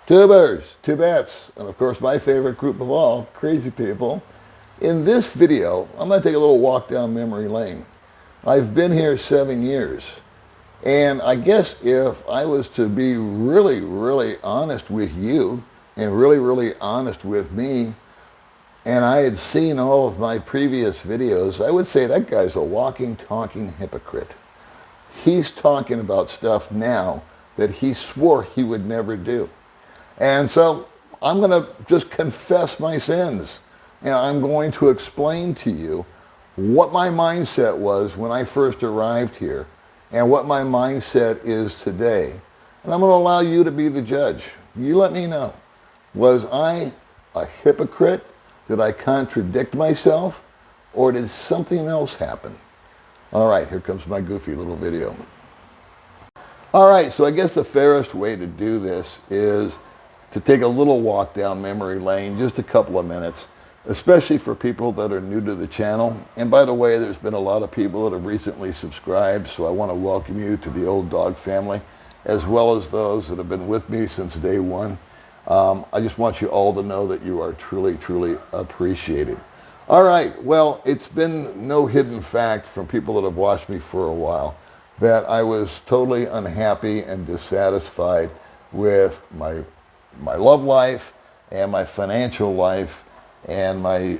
Tubers, tubettes, and of course my favorite group of all, crazy people. In this video, I'm going to take a little walk down memory lane. I've been here 7 years, and I guess if I was to be really honest with you, and really honest with me, and I had seen all of my previous videos, I would say that guy's a walking, talking hypocrite. He's talking about stuff now that he swore he would never do. And so I'm going to just confess my sins. And I'm going to explain to you what my mindset was when I first arrived here and what my mindset is today. And I'm going to allow you to be the judge. You let me know. Was I a hypocrite? Did I contradict myself? Or did something else happen? All right, here comes my goofy little video. All right, so I guess the fairest way to do this is to take a little walk down memory lane, just a couple of minutes, especially for people that are new to the channel. And by the way, there's been a lot of people that have recently subscribed, so I want to welcome you to the Old Dog family, as well as those that have been with me since day one. I just want you all to know that you are truly appreciated. All right, well, it's been no hidden fact from people that have watched me for a while that I was totally unhappy and dissatisfied with my love life and my financial life and my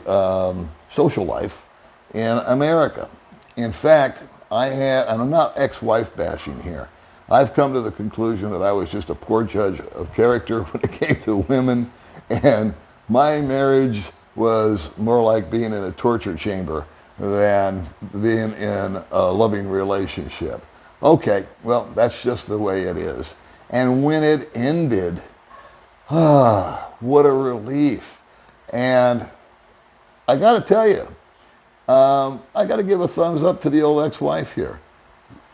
social life in America. In fact, I'm not ex-wife bashing here. I've come to the conclusion that I was just a poor judge of character when it came to women, and my marriage was more like being in a torture chamber than being in a loving relationship. Okay, well, that's just the way it is. And when it ended, what a relief. And I got to tell you, I got to give a thumbs up to the old ex-wife here.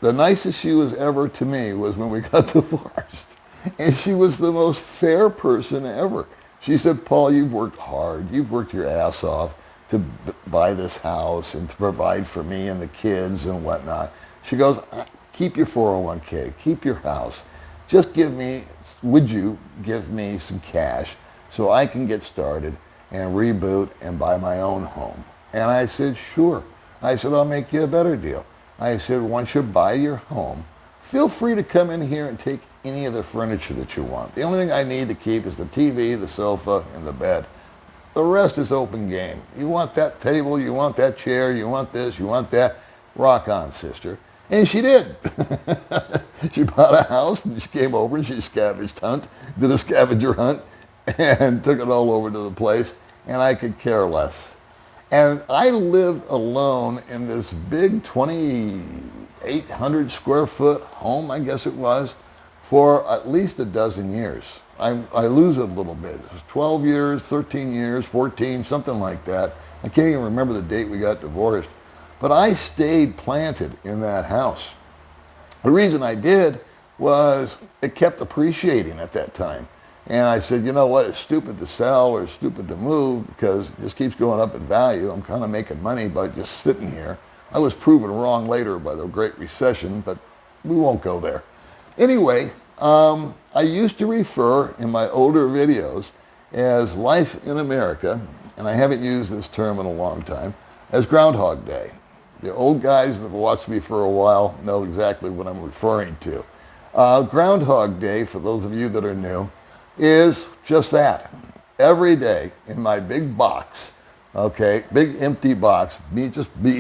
The nicest she was ever to me was when we got divorced. And she was the most fair person ever. She said, Paul, you've worked hard. You've worked your ass off to buy this house and to provide for me and the kids and whatnot. She goes, keep your 401k, keep your house. Just would you give me some cash so I can get started and reboot and buy my own home? And I said, sure. I said, I'll make you a better deal. I said, once you buy your home, feel free to come in here and take any of the furniture that you want. The only thing I need to keep is the TV, the sofa, and the bed. The rest is open game. You want that table, you want that chair, you want this, you want that. Rock on, sister. And she did. She bought a house and she came over and she did a scavenger hunt and took it all over to the place, and I could care less. And I lived alone in this big 2,800 square foot home, I guess it was, for at least a dozen years. I lose it a little bit. It was 12 years, 13 years, 14, something like that. I can't even remember the date we got divorced. But I stayed planted in that house. The reason I did was it kept appreciating at that time. And I said, you know what, it's stupid to sell or stupid to move because it just keeps going up in value. I'm kind of making money by just sitting here. I was proven wrong later by the Great Recession, but we won't go there. Anyway, I used to refer in my older videos as life in America, and I haven't used this term in a long time, as Groundhog Day. The old guys that have watched me for a while know exactly what I'm referring to. Groundhog Day, for those of you that are new, is just that. Every day in my big box, okay, big empty box, me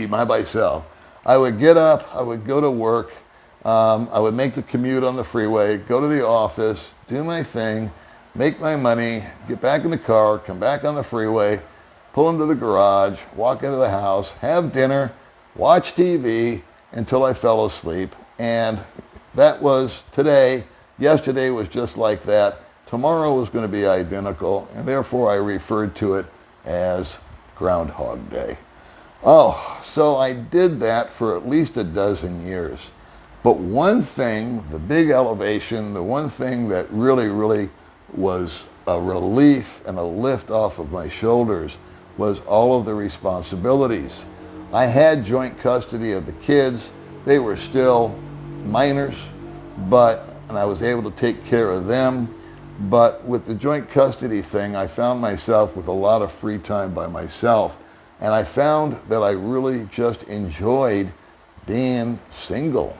by myself, I would get up, I would go to work, I would make the commute on the freeway, go to the office, do my thing, make my money, get back in the car, come back on the freeway, pull into the garage, walk into the house, have dinner, watch TV until I fell asleep. And that was today. Yesterday was just like that. Tomorrow was going to be identical, and therefore I referred to it as Groundhog Day. Oh, so I did that for at least a dozen years. But one thing, the big elevation, the one thing that really was a relief and a lift off of my shoulders was all of the responsibilities. I had joint custody of the kids. They were still minors, and I was able to take care of them. But with the joint custody thing, I found myself with a lot of free time by myself. And I found that I really just enjoyed being single.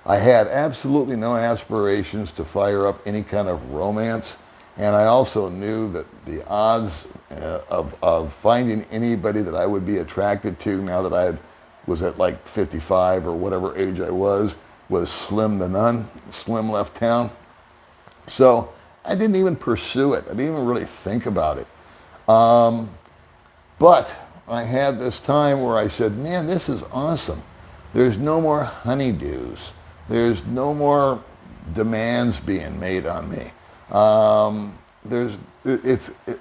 I had absolutely no aspirations to fire up any kind of romance. And I also knew that the odds of finding anybody that I would be attracted to now that was at like 55 or whatever age I was slim to none, slim left town. So I didn't even pursue it. I didn't even really think about it. But I had this time where I said, man, this is awesome. There's no more honeydews. There's no more demands being made on me.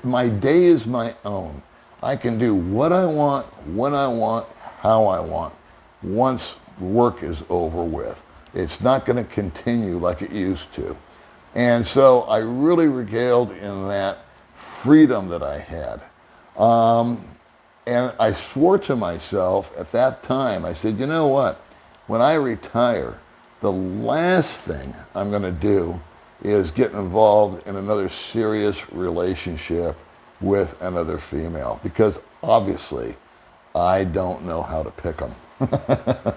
My day is my own. I can do what I want, when I want, how I want, once work is over with. It's not going to continue like it used to. And so I really regaled in that freedom that I had. And I swore to myself at that time, I said, you know what? When I retire, the last thing I'm going to do is get involved in another serious relationship with another female, because obviously I don't know how to pick them.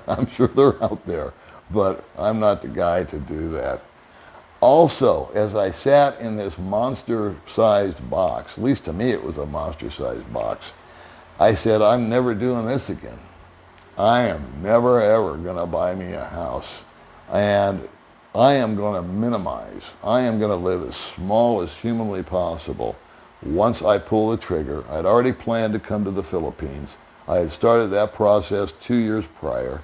I'm sure they're out there, but I'm not the guy to do that. Also, as I sat in this monster-sized box, at least to me it was a monster-sized box, I said, I'm never doing this again. I am never, ever going to buy me a house. And I am going to minimize. I am going to live as small as humanly possible once I pull the trigger. I'd already planned to come to the Philippines. I had started that process 2 years prior.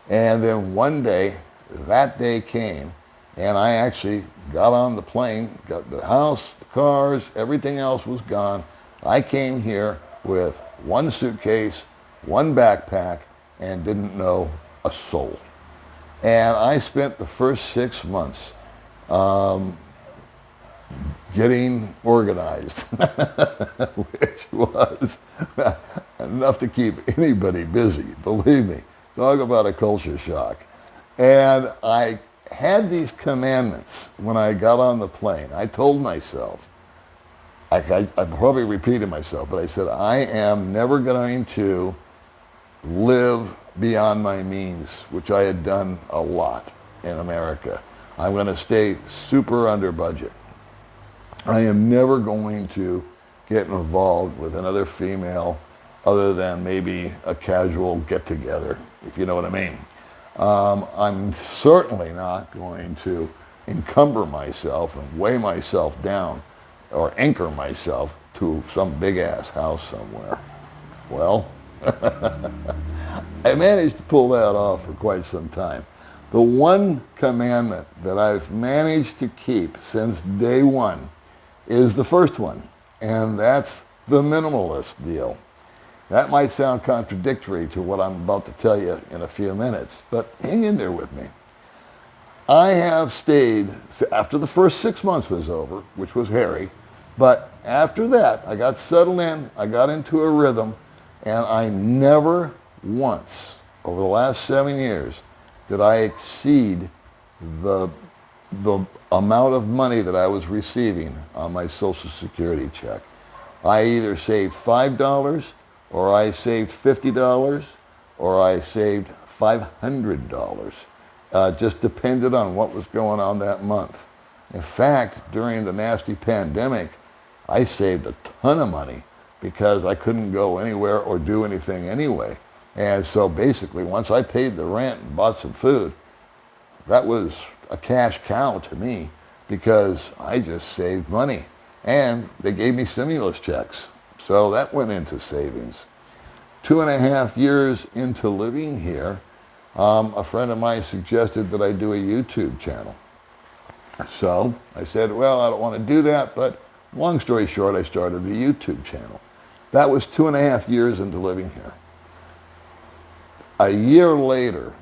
And then one day, that day came, and I actually got on the plane, got the house, the cars, everything else was gone. I came here with one suitcase, one backpack, and didn't know a soul. And I spent the first 6 months getting organized, which was enough to keep anybody busy, believe me. Talk about a culture shock. And I had these commandments when I got on the plane. I told myself, I probably repeated myself, but I said, I am never going to live beyond my means, which I had done a lot in America. I'm going to stay super under budget. I am never going to get involved with another female other than maybe a casual get-together, if you know what I mean. I'm certainly not going to encumber myself and weigh myself down or anchor myself to some big-ass house somewhere. Well, I managed to pull that off for quite some time. The one commandment that I've managed to keep since day one is the first one, and that's the minimalist deal. That might sound contradictory to what I'm about to tell you in a few minutes, but hang in there with me. I have stayed, after the first 6 months was over, which was hairy, but after that, I got settled in, I got into a rhythm, and I never once, over the last 7 years, did I exceed the amount of money that I was receiving on my Social Security check. I either saved $5, or I saved $50, or I saved $500. Just depended on what was going on that month. In fact, during the nasty pandemic, I saved a ton of money because I couldn't go anywhere or do anything anyway. And so basically, once I paid the rent and bought some food, that was a cash cow to me because I just saved money. And they gave me stimulus checks. So that went into savings. 2.5 years into living here, a friend of mine suggested that I do a YouTube channel. So I said, well, I don't want to do that, but long story short, I started a YouTube channel. That was 2.5 years into living here. A year later,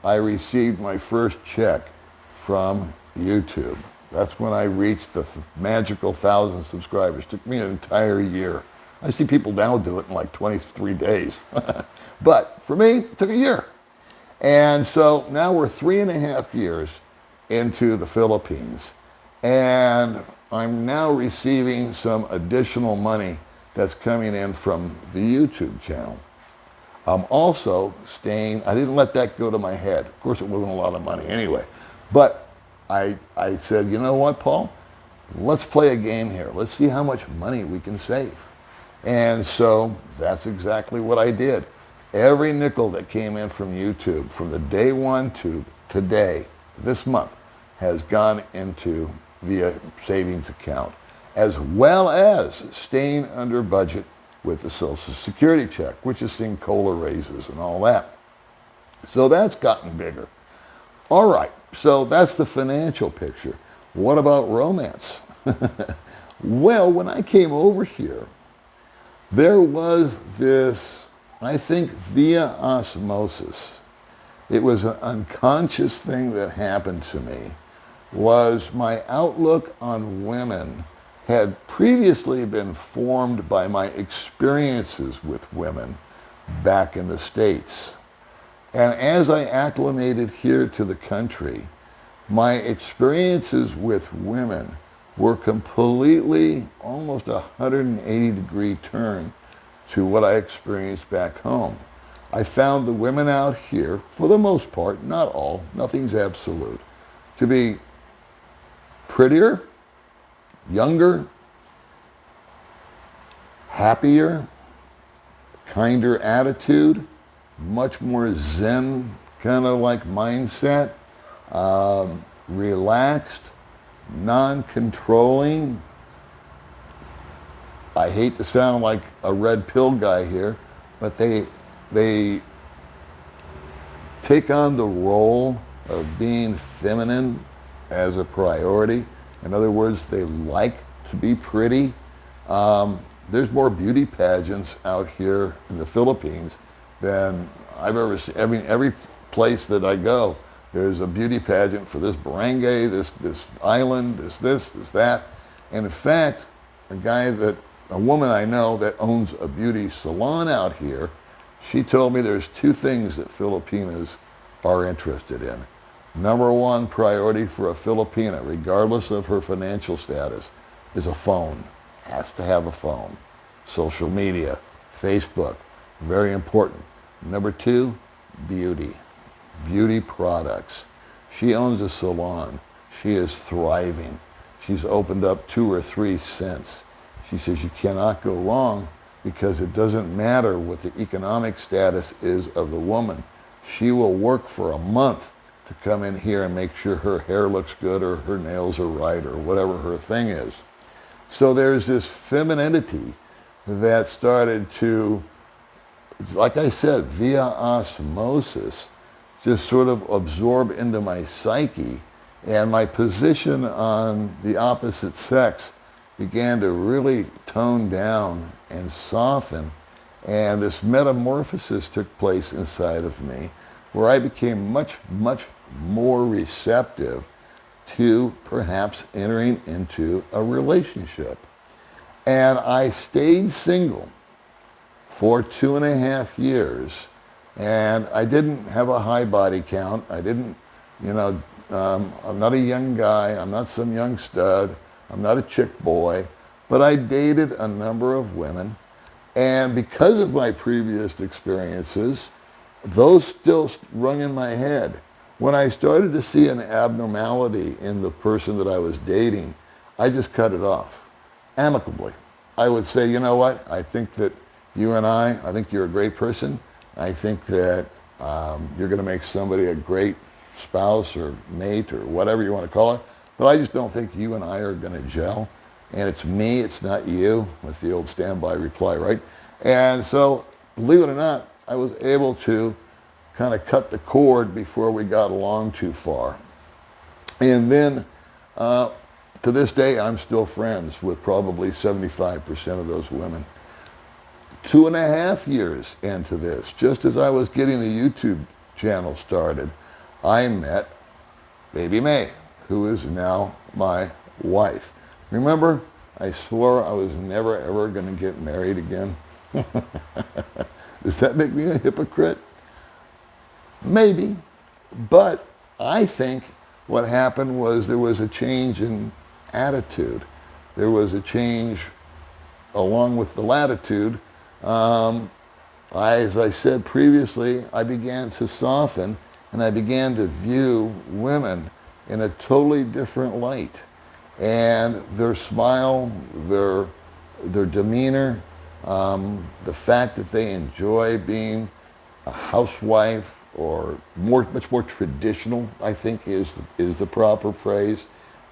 I received my first check from YouTube. That's when I reached the magical 1,000 subscribers. It took me an entire year. I see people now do it in like 23 days. But for me, it took a year. And so now we're 3.5 years into the Philippines. And I'm now receiving some additional money that's coming in from the YouTube channel. I'm also staying, I didn't let that go to my head. Of course, it wasn't a lot of money anyway. But I said, you know what, Paul? Let's play a game here. Let's see how much money we can save. And so that's exactly what I did. Every nickel that came in from YouTube from the day one to today, this month, has gone into the savings account, as well as staying under budget with the Social Security check, which has seen COLA raises and all that. So that's gotten bigger. All right, so that's the financial picture. What about romance? Well, when I came over here, there was this, I think via osmosis, it was an unconscious thing that happened to me, was my outlook on women had previously been formed by my experiences with women back in the States. And as I acclimated here to the country, my experiences with women were completely, almost a 180-degree turn to what I experienced back home. I found the women out here, for the most part, not all, nothing's absolute, to be prettier, younger, happier, kinder attitude, much more zen kind of like mindset, relaxed, non-controlling. I hate to sound like a red pill guy here, but they take on the role of being feminine as a priority. In other words, they like to be pretty. There's more beauty pageants out here in the Philippines than I've ever seen. I mean, every place that I go, there's a beauty pageant for this barangay, this island, this, that. And in fact, a woman I know that owns a beauty salon out here, she told me there's two things that Filipinas are interested in. Number one priority for a Filipina, regardless of her financial status, is a phone. Has to have a phone. Social media, Facebook, very important. Number two, beauty. Beauty products. She owns a salon. She is thriving. She's opened up 2 or 3 since. She says you cannot go wrong because it doesn't matter what the economic status is of the woman. She will work for a month to come in here and make sure her hair looks good or her nails are right or whatever her thing is. So there's this femininity that started to, like I said, via osmosis, just sort of absorb into my psyche, and my position on the opposite sex began to really tone down and soften, and this metamorphosis took place inside of me where I became much, much more receptive to perhaps entering into a relationship. And I stayed single for 2.5 years, and I didn't have a high body count. I didn't, I'm not a young guy. I'm not some young stud. I'm not a chick boy. But I dated a number of women, and because of my previous experiences, those still rung in my head. When I started to see an abnormality in the person that I was dating, I just cut it off, amicably. I would say, you know what, I think that you and I think you're a great person. I think that you're going to make somebody a great spouse or mate or whatever you want to call it, but I just don't think you and I are going to gel. And it's me, it's not you. That's the old standby reply, right? And so, believe it or not, I was able to kind of cut the cord before we got along too far. And then, to this day, I'm still friends with probably 75% of those women. 2.5 years into this, just as I was getting the YouTube channel started, I met Baby May, who is now my wife. Remember, I swore I was never ever going to get married again. Does that make me a hypocrite? Maybe, but I think what happened was there was a change in attitude. there was a change along with the latitude. As I said previously, I began to soften and I began to view women in a totally different light. And their smile, their demeanor, the fact that they enjoy being a housewife, or much more traditional, I think is the proper phrase,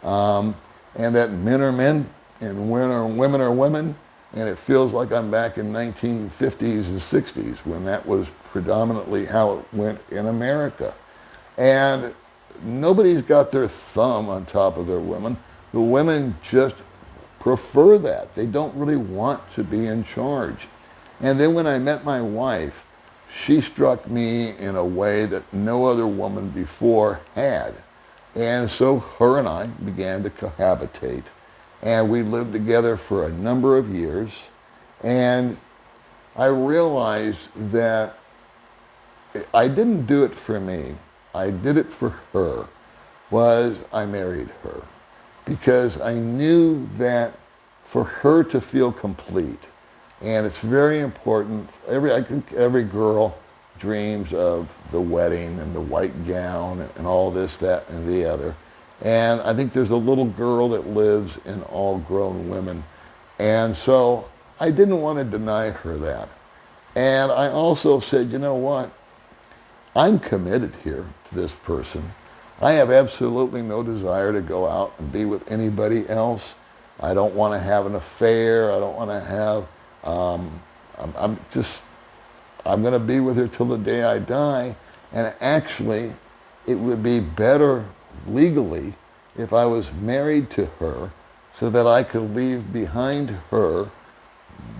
and that men are men and women are women, and it feels like I'm back in 1950s and 60s when that was predominantly how it went in America. And nobody's got their thumb on top of their women. The women just prefer that. They don't really want to be in charge. And then when I met my wife, she struck me in a way that no other woman before had. And so her and I began to cohabitate. And we lived together for a number of years. And I realized that I didn't do it for me. I did it for her. I married her. Because I knew that for her to feel complete, and it's very important, I think every girl dreams of the wedding and the white gown and all this, that, and the other. And I think there's a little girl that lives in all grown women. And so I didn't want to deny her that. And I also said, you know what? I'm committed here to this person. I have absolutely no desire to go out and be with anybody else. I don't want to have an affair. I don't want to have, I'm going to be with her till the day I die. And actually, it would be better legally if I was married to her so that I could leave behind her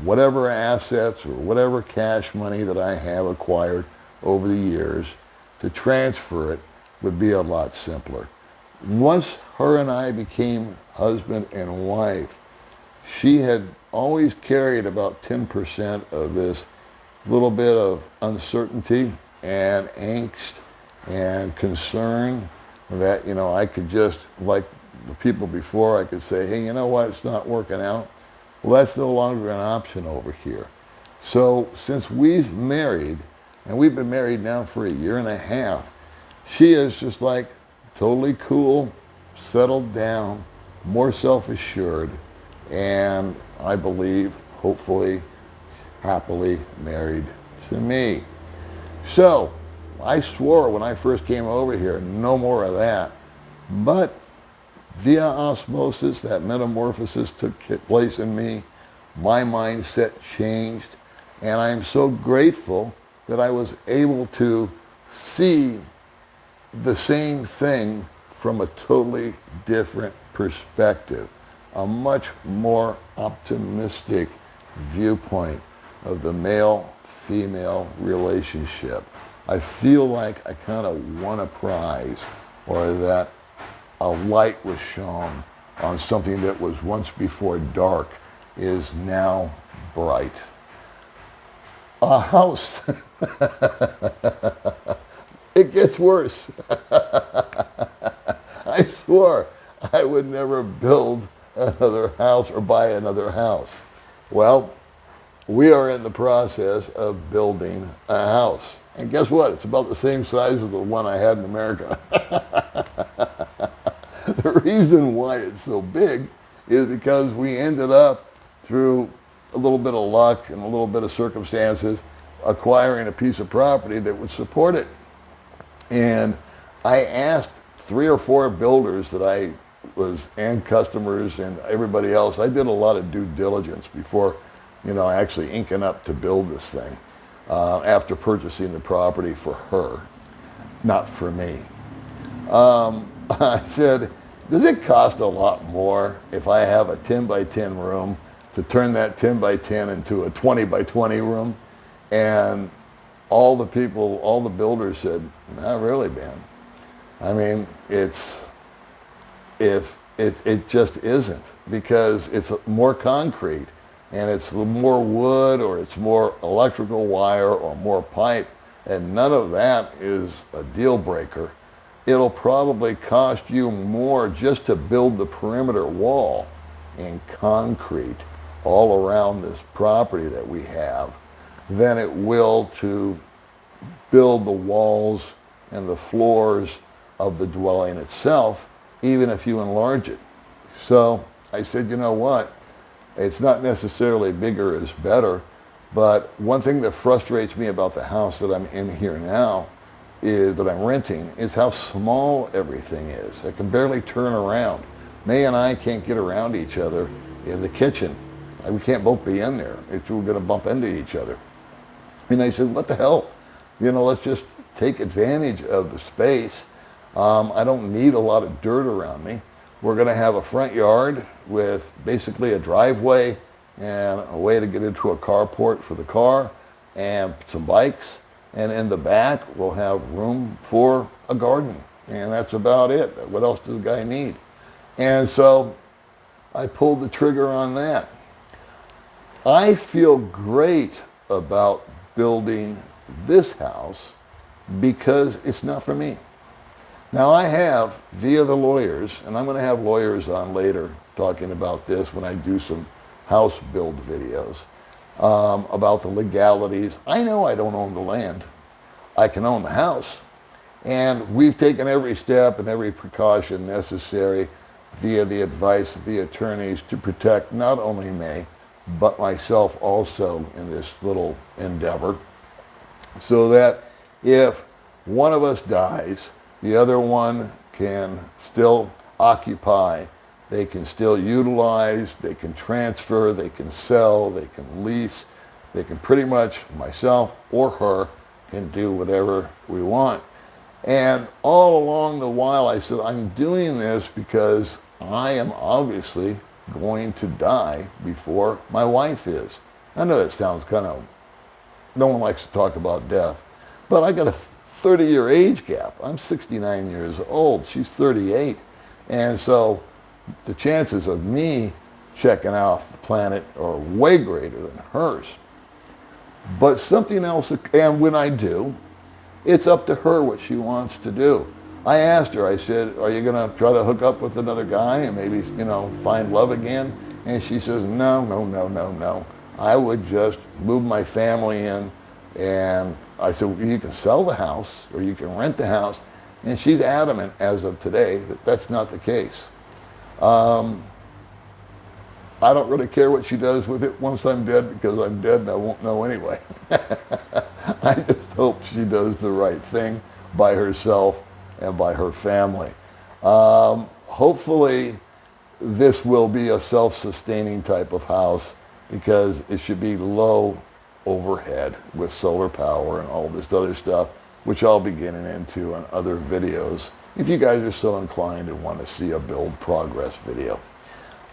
whatever assets or whatever cash money that I have acquired over the years. To transfer it would be a lot simpler. Once her and I became husband and wife, she had always carried about 10% of this little bit of uncertainty and angst and concern that, I could just, like the people before, I could say, hey, you know what, it's not working out. Well, that's no longer an option over here. So since we've married, and we've been married now for a year and a half, she is just like totally cool, settled down, more self-assured, and I believe, hopefully, happily married to me. So I swore when I first came over here, no more of that. But via osmosis, that metamorphosis took place in me. My mindset changed, and I am so grateful that I was able to see the same thing from a totally different perspective, a much more optimistic viewpoint of the male-female relationship. I feel like I kind of won a prize, or that a light was shone on something that was once before dark is now bright. A house. It gets worse. I swore I would never build another house or buy another house. Well, we are in the process of building a house. And guess what? It's about the same size as the one I had in America. The reason why it's so big is because we ended up, through a little bit of luck and a little bit of circumstances, acquiring a piece of property that would support it. And I asked 3 or 4 builders that I was, and customers and everybody else, I did a lot of due diligence before, actually inking up to build this thing, after purchasing the property for her, not for me. I said, does it cost a lot more if I have a 10 by 10 room to turn that 10 by 10 into a 20 by 20 room? And all the builders said, not really, Ben. I mean, it just isn't, because it's more concrete and it's more wood, or it's more electrical wire or more pipe, and none of that is a deal breaker. It'll probably cost you more just to build the perimeter wall in concrete all around this property that we have than it will to build the walls and the floors of the dwelling itself, even if you enlarge it. So I said, you know what? It's not necessarily bigger is better, but one thing that frustrates me about the house that I'm in here now is that I'm renting is how small everything is. I can barely turn around. May and I can't get around each other in the kitchen. We can't both be in there. We're going to bump into each other. And I said, what the hell? Let's just take advantage of the space. I don't need a lot of dirt around me. We're going to have a front yard with basically a driveway and a way to get into a carport for the car and some bikes. And in the back, we'll have room for a garden. And that's about it. What else does the guy need? And so I pulled the trigger on that. I feel great about building this house because it's not for me. Now I have, via the lawyers, and I'm going to have lawyers on later talking about this when I do some house build videos, about the legalities. I know I don't own the land. I can own the house. And we've taken every step and every precaution necessary via the advice of the attorneys to protect not only me, but myself also in this little endeavor, so that if one of us dies, the other one can still occupy, they can still utilize, they can transfer, they can sell, they can lease, they can pretty much, myself or her, can do whatever we want. And all along the while I said, I'm doing this because I am obviously going to die before my wife is. I know that sounds no one likes to talk about death, but I got a 30-year age gap. I'm 69 years old. She's 38. And so the chances of me checking off the planet are way greater than hers. But something else, and when I do, it's up to her what she wants to do. I asked her, I said, are you going to try to hook up with another guy and maybe, find love again? And she says, no. I would just move my family in. And I said, well, you can sell the house or you can rent the house. And she's adamant as of today that that's not the case. I don't really care what she does with it once I'm dead, because I'm dead and I won't know anyway. I just hope she does the right thing by herself and by her family. Hopefully this will be a self-sustaining type of house, because it should be low overhead with solar power and all this other stuff, which I'll be getting into on other videos if you guys are so inclined and want to see a build progress video.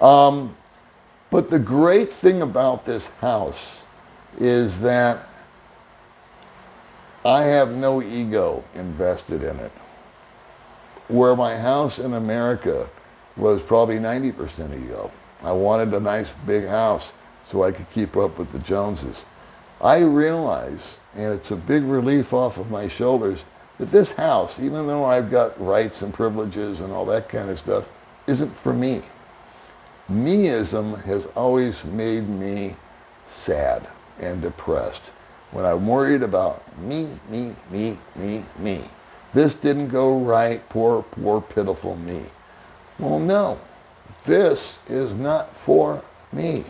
But the great thing about this house is that I have no ego invested in it. Where my house in America was probably 90% ego. I wanted a nice big house so I could keep up with the Joneses. I realize, and it's a big relief off of my shoulders, that this house, even though I've got rights and privileges and all that kind of stuff, isn't for me. Meism has always made me sad and depressed when I'm worried about me. This didn't go right, poor, pitiful me. Well, no, this is not for me.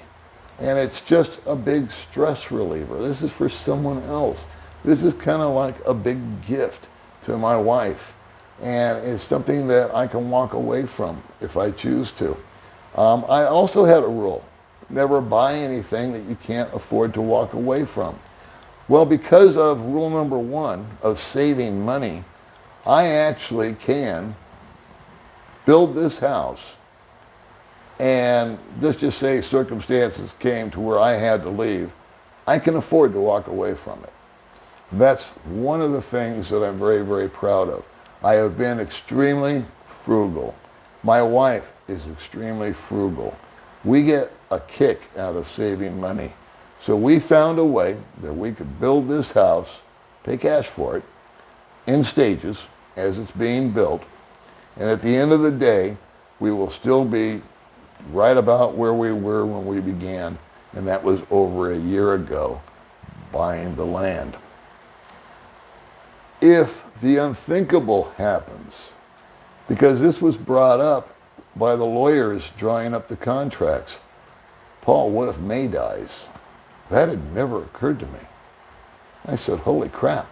And it's just a big stress reliever. This is for someone else. This is kind of like a big gift to my wife. And it's something that I can walk away from if I choose to. I also had a rule: never buy anything that you can't afford to walk away from. Well, because of rule number 1 of saving money, I actually can build this house, and let's just say circumstances came to where I had to leave, I can afford to walk away from it. That's one of the things that I'm very, very proud of. I have been extremely frugal. My wife is extremely frugal. We get a kick out of saving money. So we found a way that we could build this house, pay cash for it, in stages as it's being built. And at the end of the day, we will still be right about where we were when we began, and that was over a year ago, buying the land. If the unthinkable happens, because this was brought up by the lawyers drawing up the contracts, Paul, what if May dies? That had never occurred to me. I said, holy crap.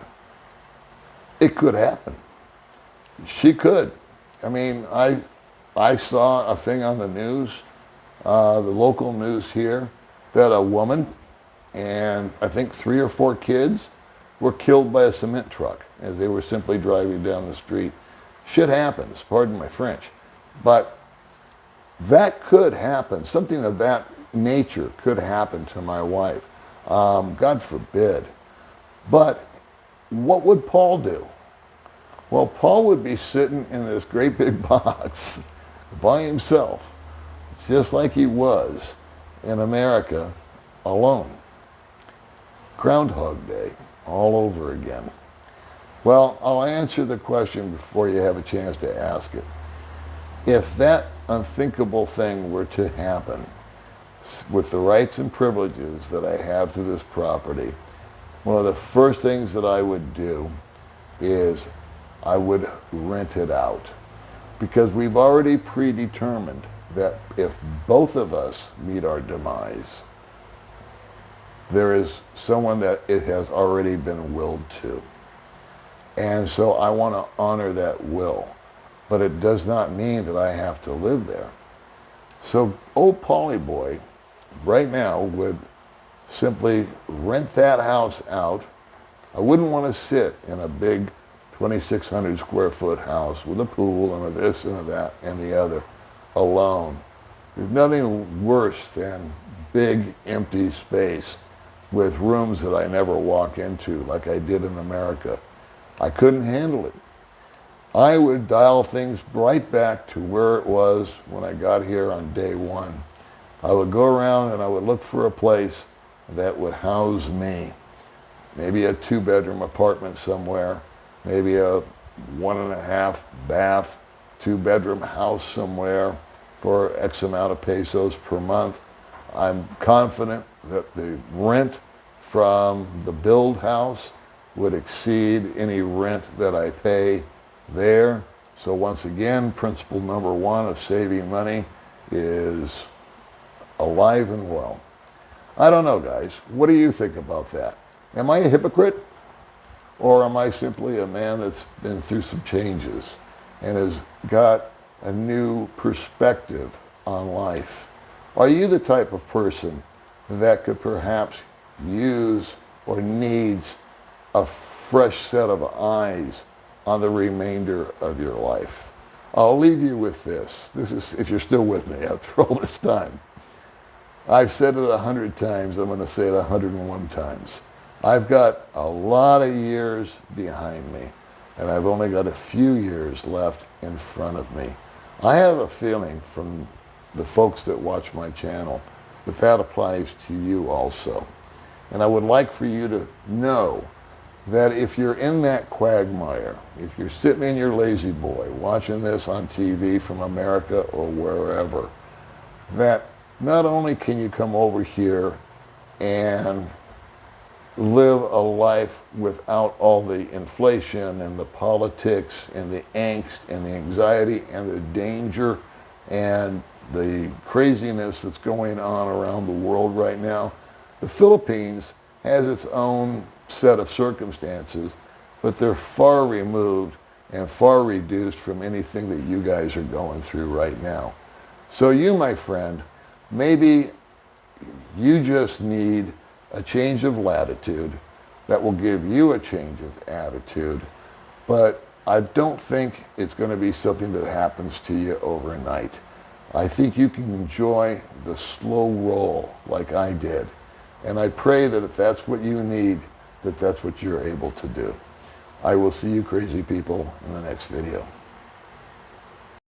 It could happen. She could. I mean, I saw a thing on the news, the local news here, that a woman and I think 3 or 4 kids were killed by a cement truck as they were simply driving down the street. Shit happens, pardon my French. But that could happen. Something of that nature could happen to my wife. God forbid. But what would Paul do? Well, Paul would be sitting in this great big box by himself, just like he was in America alone. Groundhog Day all over again. Well, I'll answer the question before you have a chance to ask it. If that unthinkable thing were to happen with the rights and privileges that I have to this property, one of the first things that I would do is I would rent it out, because we've already predetermined that if both of us meet our demise, there is someone that it has already been willed to. And so I want to honor that will, but it does not mean that I have to live there. So old Paulie boy right now would simply rent that house out. I wouldn't want to sit in a big 2,600 square foot house with a pool and a this and a that and the other alone. There's nothing worse than big empty space with rooms that I never walk into like I did in America. I couldn't handle it. I would dial things right back to where it was when I got here on day one. I would go around and I would look for a place that would house me. Maybe a 2-bedroom apartment somewhere, maybe a 1.5 bath, 2-bedroom house somewhere for X amount of pesos per month. I'm confident that the rent from the build house would exceed any rent that I pay there. So once again, principle number 1 of saving money is alive and well. I don't know, guys. What do you think about that? Am I a hypocrite? Or am I simply a man that's been through some changes and has got a new perspective on life? Are you the type of person that could perhaps use or needs a fresh set of eyes on the remainder of your life? I'll leave you with this. This is, if you're still with me after all this time. I've said it 100 times. I'm going to say it 101 times. I've got a lot of years behind me, and I've only got a few years left in front of me. I have a feeling from the folks that watch my channel that that applies to you also. And I would like for you to know that if you're in that quagmire, if you're sitting in your lazy boy watching this on TV from America or wherever, that not only can you come over here and live a life without all the inflation and the politics and the angst and the anxiety and the danger and the craziness that's going on around the world right now. The Philippines has its own set of circumstances, but they're far removed and far reduced from anything that you guys are going through right now. So you, my friend, maybe you just need a change of latitude that will give you a change of attitude, but I don't think it's going to be something that happens to you overnight. I think you can enjoy the slow roll like I did, and I pray that if that's what you need, that that's what you're able to do. I will see you crazy people in the next video.